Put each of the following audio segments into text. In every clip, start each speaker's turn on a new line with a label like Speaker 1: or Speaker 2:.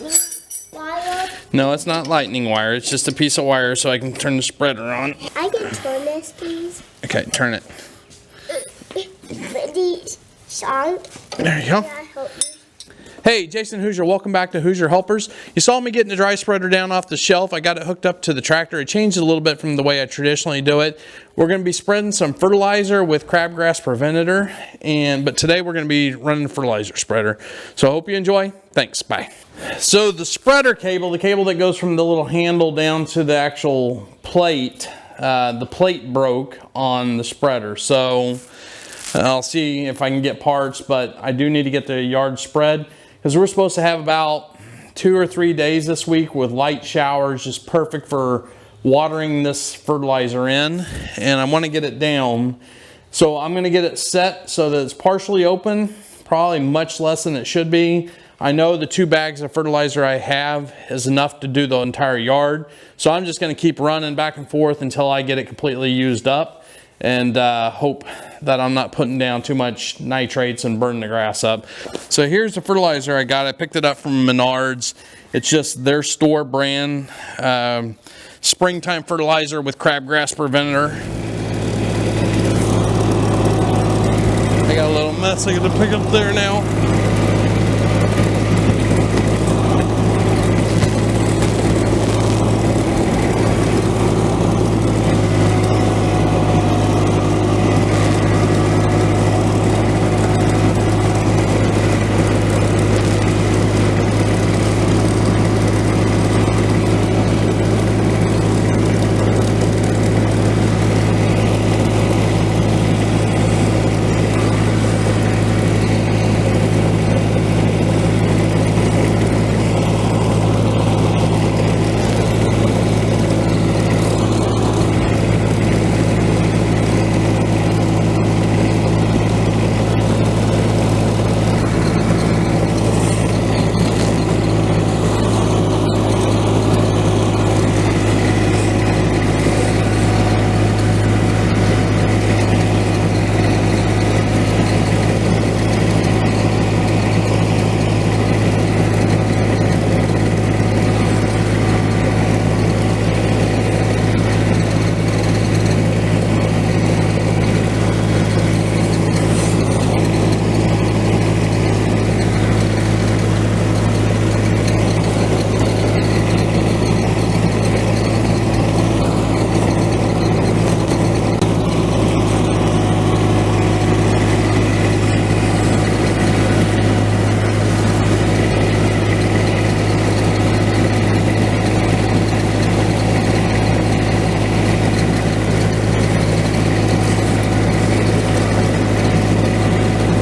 Speaker 1: lightning wire?
Speaker 2: No, it's not lightning wire. It's just a piece of wire so I can turn the spreader on.
Speaker 1: I can turn this, please.
Speaker 2: Okay, turn it.
Speaker 1: Ready, song.
Speaker 2: There you go.
Speaker 1: Can I help you?
Speaker 2: Hey, Jason Hoosier, welcome back to Hoosier Helpers. You saw me getting the dry spreader down off the shelf. I got it hooked up to the tractor. I changed it a little bit from the way I traditionally do it. We're going to be spreading some fertilizer with crabgrass preventator, but today we're going to be running a fertilizer spreader. So I hope you enjoy. Thanks, bye. So the spreader cable, the cable that goes from the little handle down to the actual plate, the plate broke on the spreader. So I'll see if I can get parts, but I do need to get the yard spread, because we're supposed to have about 2 or 3 days this week with light showers, just perfect for watering this fertilizer in, and I want to get it down. So I'm going to get it set so that it's partially open, probably much less than it should be. I know the 2 bags of fertilizer I have is enough to do the entire yard, so I'm just going to keep running back and forth until I get it completely used up, and hope that I'm not putting down too much nitrates and burning the grass up. So here's the fertilizer I got. I picked it up from Menards. It's just their store brand springtime fertilizer with crabgrass preventator. I got a little mess I got to pick up there now.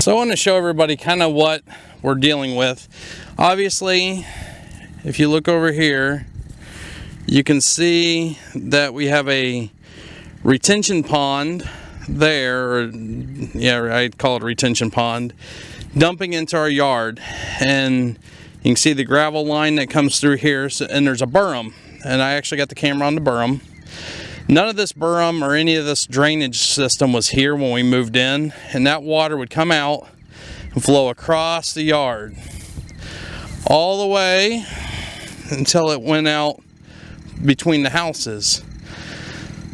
Speaker 2: So I want to show everybody kind of what we're dealing with. Obviously, if you look over here, you can see that we have a retention pond there, or yeah, I'd call it a retention pond, dumping into our yard. And you can see the gravel line that comes through here, and there's a berm. And I actually got the camera on the berm. None of this berm or any of this drainage system was here when we moved in, and that water would come out and flow across the yard all the way until it went out between the houses.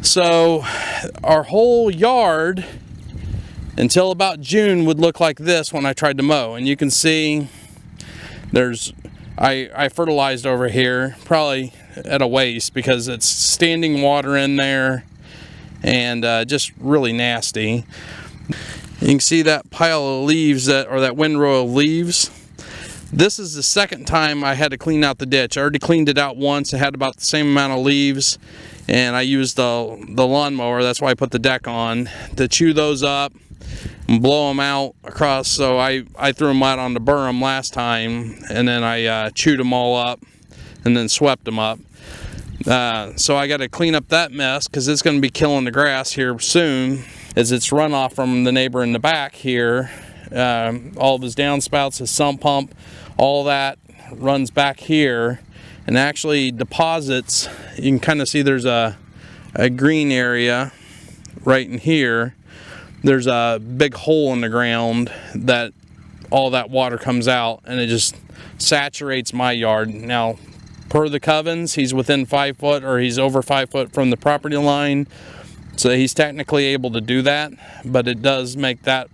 Speaker 2: So our whole yard until about June would look like this when I tried to mow, and you can see there's I fertilized over here probably at a waste because it's standing water in there and just really nasty. You can see that pile of leaves, that windrow of leaves. This is the second time I had to clean out the ditch. I already cleaned it out once. It had about the same amount of leaves, and I used the lawnmower, that's why I put the deck on, to chew those up and blow them out across. So I threw them out on the berm last time, and then I chewed them all up and then swept them up. So I got to clean up that mess because it's going to be killing the grass here soon, as it's runoff from the neighbor in the back here. All of his downspouts, his sump pump, all that runs back here and actually deposits. You can kind of see there's a green area right in here. There's a big hole in the ground that all that water comes out, and it just saturates my yard. Now, per the covens, he's within 5 foot, or he's over 5 foot from the property line, so he's technically able to do that, but it does make that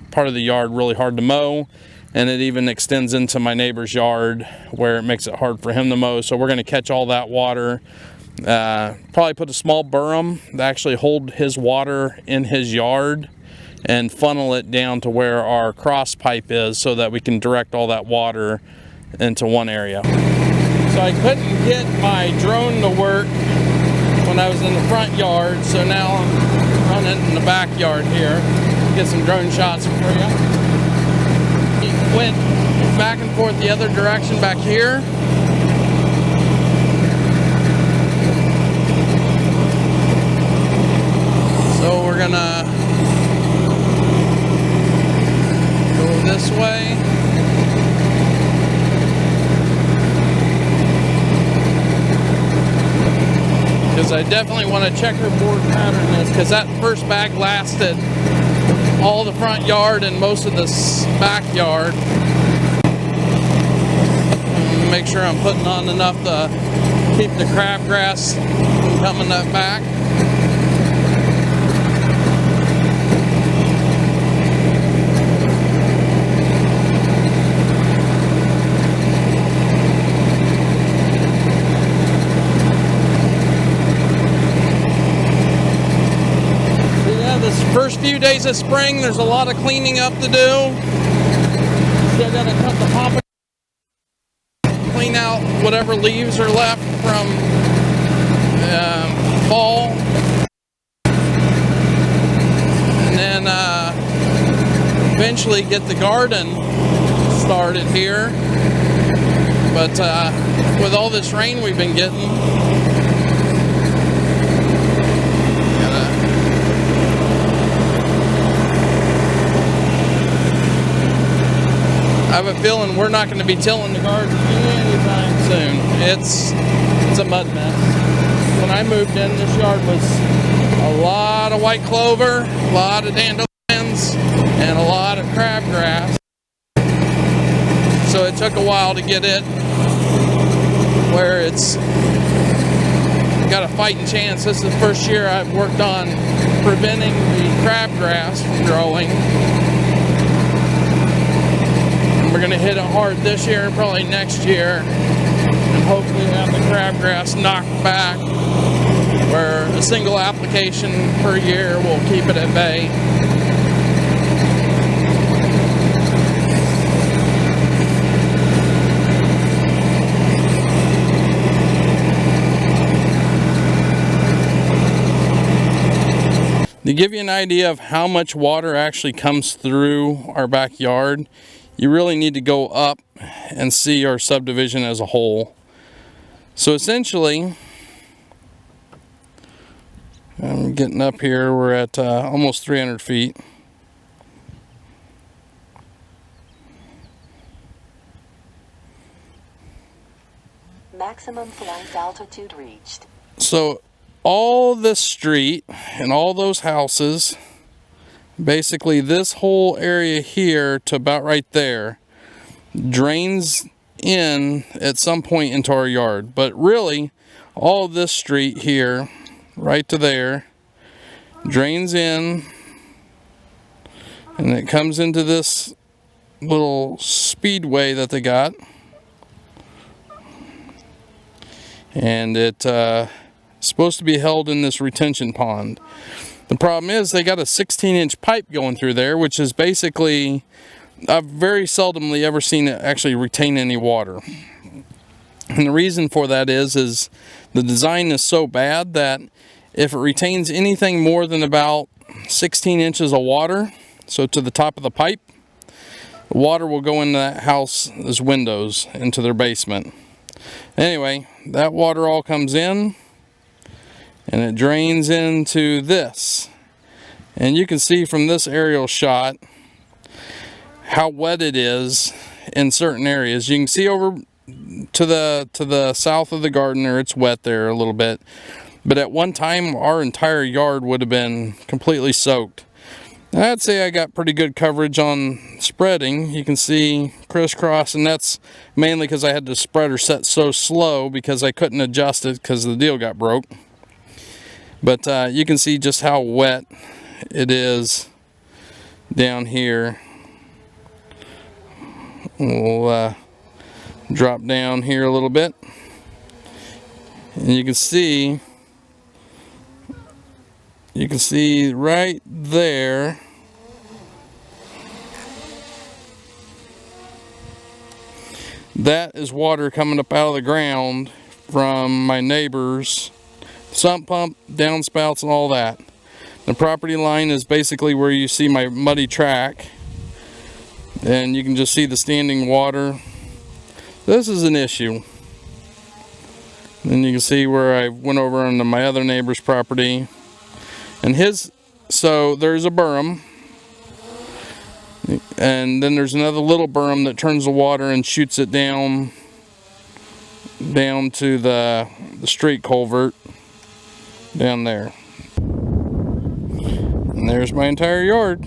Speaker 2: part of the yard really hard to mow, and it even extends into my neighbor's yard where it makes it hard for him to mow. So we're going to catch all that water, probably put a small berm to actually hold his water in his yard and funnel it down to where our cross pipe is, so that we can direct all that water into one area. So I couldn't get my drone to work when I was in the front yard, so now I'm running in the backyard here. Get some drone shots for you. It went back and forth the other direction back here. So we're gonna go this way. Because I definitely want a checkerboard pattern this, because that first bag lasted all the front yard and most of the backyard. Make sure I'm putting on enough to keep the crabgrass from coming up back. First few days of spring, there's a lot of cleaning up to do. Still got to cut the pop, clean out whatever leaves are left from fall, and then eventually get the garden started here. But with all this rain we've been getting, I have a feeling we're not going to be tilling the garden anytime soon. It's a mud mess. When I moved in, this yard was a lot of white clover, a lot of dandelions, and a lot of crabgrass. So it took a while to get it where it's got a fighting chance. This is the first year I've worked on preventing the crabgrass from growing. We're going to hit it hard this year, probably next year, and hopefully have the crabgrass knocked back, where a single application per year will keep it at bay. To give you an idea of how much water actually comes through our backyard, you really need to go up and see our subdivision as a whole. So essentially, I'm getting up here, we're at almost 300 feet.
Speaker 3: Maximum flight altitude reached.
Speaker 2: So all this street and all those houses, basically this whole area here to about right there, drains in at some point into our yard. But really, all this street here, right to there, drains in, and it comes into this little speedway that they got. And it's supposed to be held in this retention pond. The problem is they got a 16-inch pipe going through there, which is basically, I've very seldomly ever seen it actually retain any water. And the reason for that is the design is so bad that if it retains anything more than about 16 inches of water, so to the top of the pipe, the water will go into that house's windows, into their basement. Anyway, that water all comes in, and it drains into this. And you can see from this aerial shot how wet it is in certain areas. You can see over to the south of the garden there, it's wet there a little bit. But at one time, our entire yard would have been completely soaked. I'd say I got pretty good coverage on spreading. You can see crisscross, and that's mainly because I had the spreader set so slow because I couldn't adjust it because the deal got broke. But you can see just how wet it is down here. We'll drop down here a little bit, and you can see right there that is water coming up out of the ground from my neighbor's sump pump, downspouts, and all that. The property line is basically where you see my muddy track, and you can just see the standing water. This is an issue. And you can see where I went over onto my other neighbor's property, and so there's a berm, and then there's another little berm that turns the water and shoots it down to the street culvert down there. And there's my entire yard.